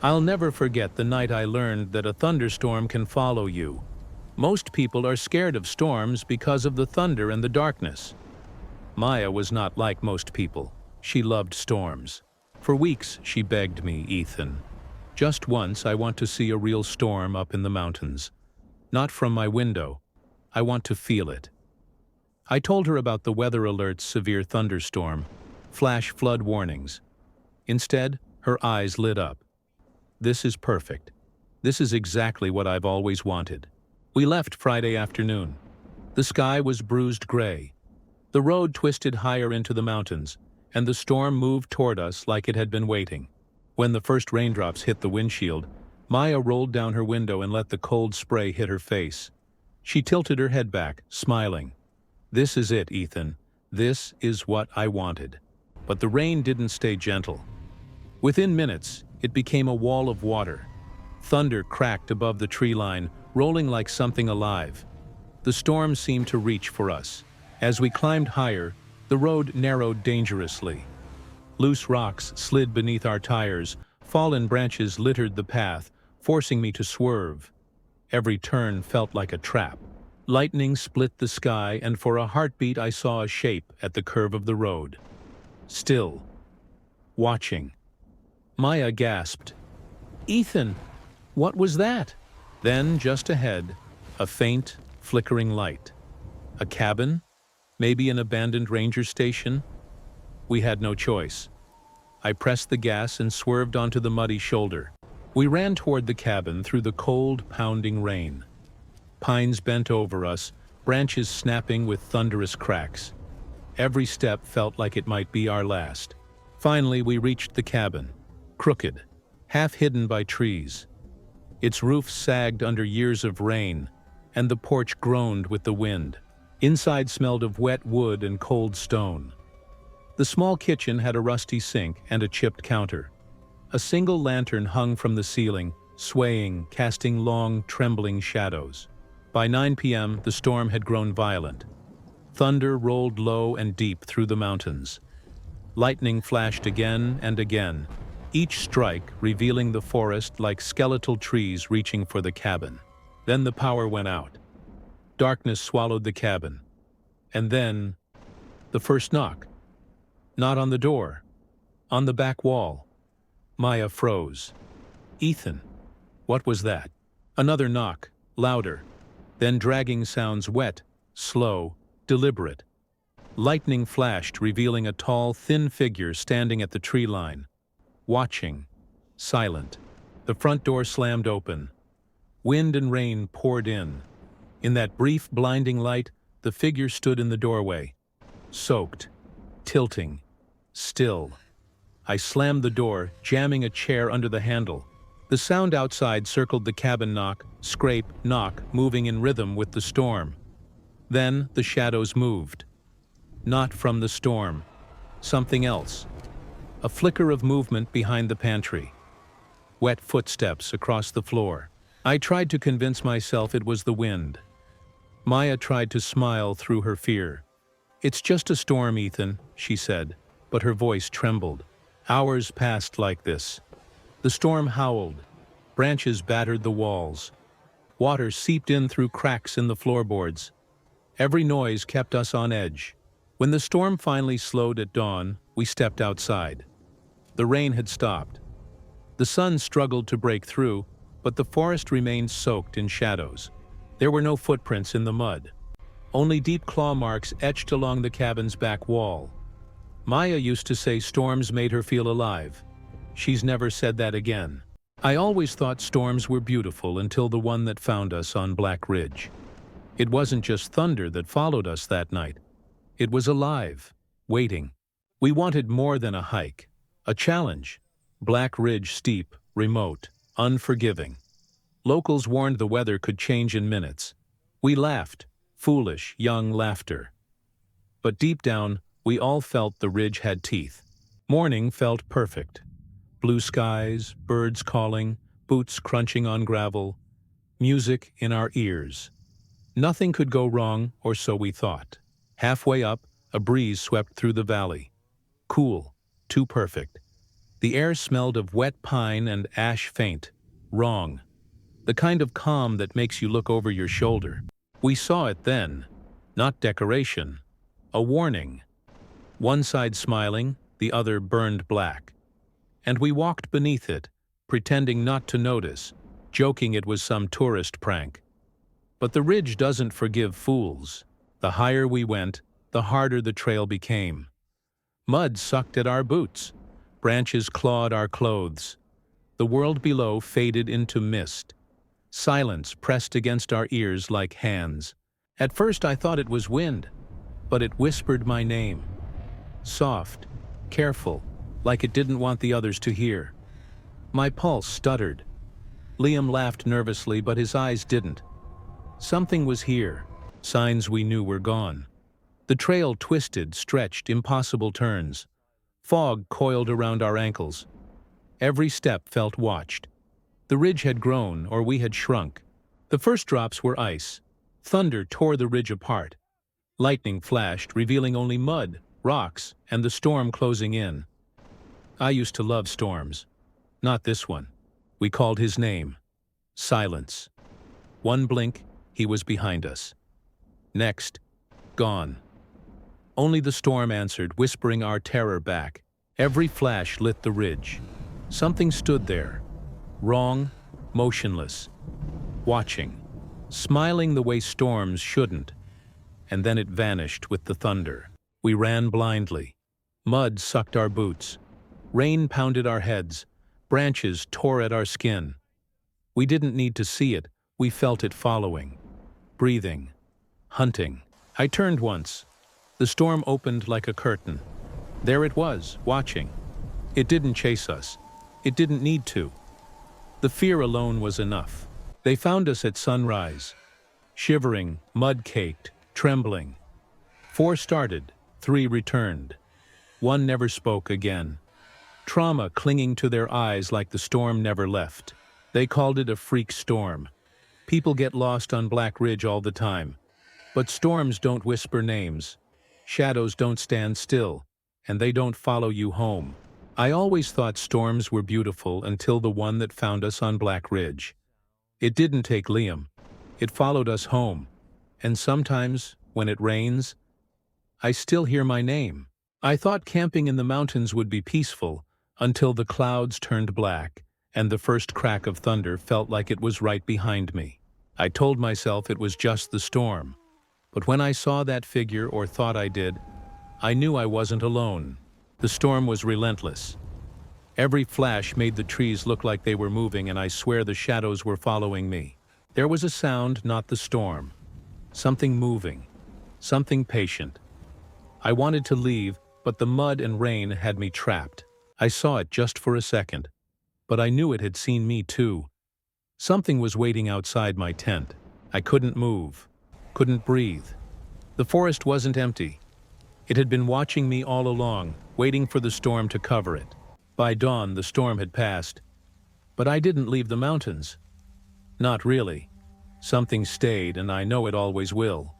I'll never forget the night I learned that a thunderstorm can follow you. Most people are scared of storms because of the thunder and the darkness. Maya was not like most people. She loved storms. For weeks she begged me, Ethan. Just once I want to see a real storm up in the mountains. Not from my window. I want to feel it. I told her about the weather alerts, severe thunderstorm, flash flood warnings. Instead, her eyes lit up. This is perfect. This is exactly what I've always wanted. We left Friday afternoon. The sky was bruised gray. The road twisted higher into the mountains, and the storm moved toward us like it had been waiting. When the first raindrops hit the windshield, Maya rolled down her window and let the cold spray hit her face. She tilted her head back, smiling. This is it, Ethan. This is what I wanted. But the rain didn't stay gentle. Within minutes, it became a wall of water. Thunder cracked above the tree line, rolling like something alive. The storm seemed to reach for us. As we climbed higher, the road narrowed dangerously. Loose rocks slid beneath our tires, fallen branches littered the path, forcing me to swerve. Every turn felt like a trap. Lightning split the sky, and for a heartbeat I saw a shape at the curve of the road. Still. Watching. Maya gasped. Ethan, what was that? Then, just ahead, a faint, flickering light. A cabin? Maybe an abandoned ranger station? We had no choice. I pressed the gas and swerved onto the muddy shoulder. We ran toward the cabin through the cold, pounding rain. Pines bent over us, branches snapping with thunderous cracks. Every step felt like it might be our last. Finally, we reached the cabin, crooked, half hidden by trees. Its roof sagged under years of rain, and the porch groaned with the wind. Inside smelled of wet wood and cold stone. The small kitchen had a rusty sink and a chipped counter. A single lantern hung from the ceiling, swaying, casting long, trembling shadows. By 9 p.m., the storm had grown violent. Thunder rolled low and deep through the mountains. Lightning flashed again and again, each strike revealing the forest like skeletal trees reaching for the cabin. Then the power went out. Darkness swallowed the cabin. And then, the first knock. Not on the door, on the back wall. Maya froze. Ethan, what was that? Another knock, louder. Then dragging sounds, wet, slow, deliberate. Lightning flashed, revealing a tall, thin figure standing at the tree line. Watching, silent. The front door slammed open. Wind and rain poured in. In that brief, blinding light, the figure stood in the doorway. Soaked, tilting, still. I slammed the door, jamming a chair under the handle. The sound outside circled the cabin, knock, scrape, knock, moving in rhythm with the storm. Then the shadows moved. Not from the storm. Something else. A flicker of movement behind the pantry. Wet footsteps across the floor. I tried to convince myself it was the wind. Maya tried to smile through her fear. It's just a storm, Ethan, she said, but her voice trembled. Hours passed like this. The storm howled. Branches battered the walls. Water seeped in through cracks in the floorboards. Every noise kept us on edge. When the storm finally slowed at dawn, we stepped outside. The rain had stopped. The sun struggled to break through, but the forest remained soaked in shadows. There were no footprints in the mud. Only deep claw marks etched along the cabin's back wall. Maya used to say storms made her feel alive. She's never said that again. I always thought storms were beautiful until the one that found us on Black Ridge. It wasn't just thunder that followed us that night. It was alive, waiting. We wanted more than a hike, a challenge. Black Ridge steep, remote, unforgiving. Locals warned the weather could change in minutes. We laughed, foolish, young laughter. But deep down, we all felt the ridge had teeth. Morning felt perfect. Blue skies, birds calling, boots crunching on gravel, music in our ears. Nothing could go wrong, or so we thought. Halfway up, a breeze swept through the valley. Cool, too perfect. The air smelled of wet pine and ash faint. Wrong. The kind of calm that makes you look over your shoulder. We saw it then. Not decoration. A warning. One side smiling, the other burned black. And we walked beneath it, pretending not to notice, joking it was some tourist prank. But the ridge doesn't forgive fools. The higher we went, the harder the trail became. Mud sucked at our boots. Branches clawed our clothes. The world below faded into mist. Silence pressed against our ears like hands. At first I thought it was wind, but it whispered my name. Soft, careful, like it didn't want the others to hear. My pulse stuttered. Liam laughed nervously, but his eyes didn't. Something was here, signs we knew were gone. The trail twisted, stretched, impossible turns. Fog coiled around our ankles. Every step felt watched. The ridge had grown, or we had shrunk. The first drops were ice. Thunder tore the ridge apart. Lightning flashed, revealing only mud, rocks, and the storm closing in. I used to love storms. Not this one. We called his name. Silence. One blink, he was behind us. Next, gone. Only the storm answered, whispering our terror back. Every flash lit the ridge. Something stood there. Wrong, motionless. Watching. Smiling the way storms shouldn't. And then it vanished with the thunder. We ran blindly. Mud sucked our boots. Rain pounded our heads. Branches tore at our skin. We didn't need to see it. We felt it following. Breathing. Hunting. I turned once. The storm opened like a curtain. There it was, watching. It didn't chase us. It didn't need to. The fear alone was enough. They found us at sunrise. Shivering, mud-caked, trembling. 4 started, 3 returned. 1 never spoke again. Trauma clinging to their eyes like the storm never left. They called it a freak storm. People get lost on Black Ridge all the time. But storms don't whisper names. Shadows don't stand still, and they don't follow you home. I always thought storms were beautiful until the one that found us on Black Ridge. It didn't take Liam. It followed us home. And sometimes, when it rains, I still hear my name. I thought camping in the mountains would be peaceful, until the clouds turned black, and the first crack of thunder felt like it was right behind me. I told myself it was just the storm. But when I saw that figure, or thought I did, I knew I wasn't alone. The storm was relentless. Every flash made the trees look like they were moving, and I swear the shadows were following me. There was a sound, not the storm. Something moving. Something patient. I wanted to leave, but the mud and rain had me trapped. I saw it just for a second, but I knew it had seen me too. Something was waiting outside my tent. I couldn't move, couldn't breathe. The forest wasn't empty. It had been watching me all along, waiting for the storm to cover it. By dawn, the storm had passed. But I didn't leave the mountains. Not really. Something stayed, and I know it always will.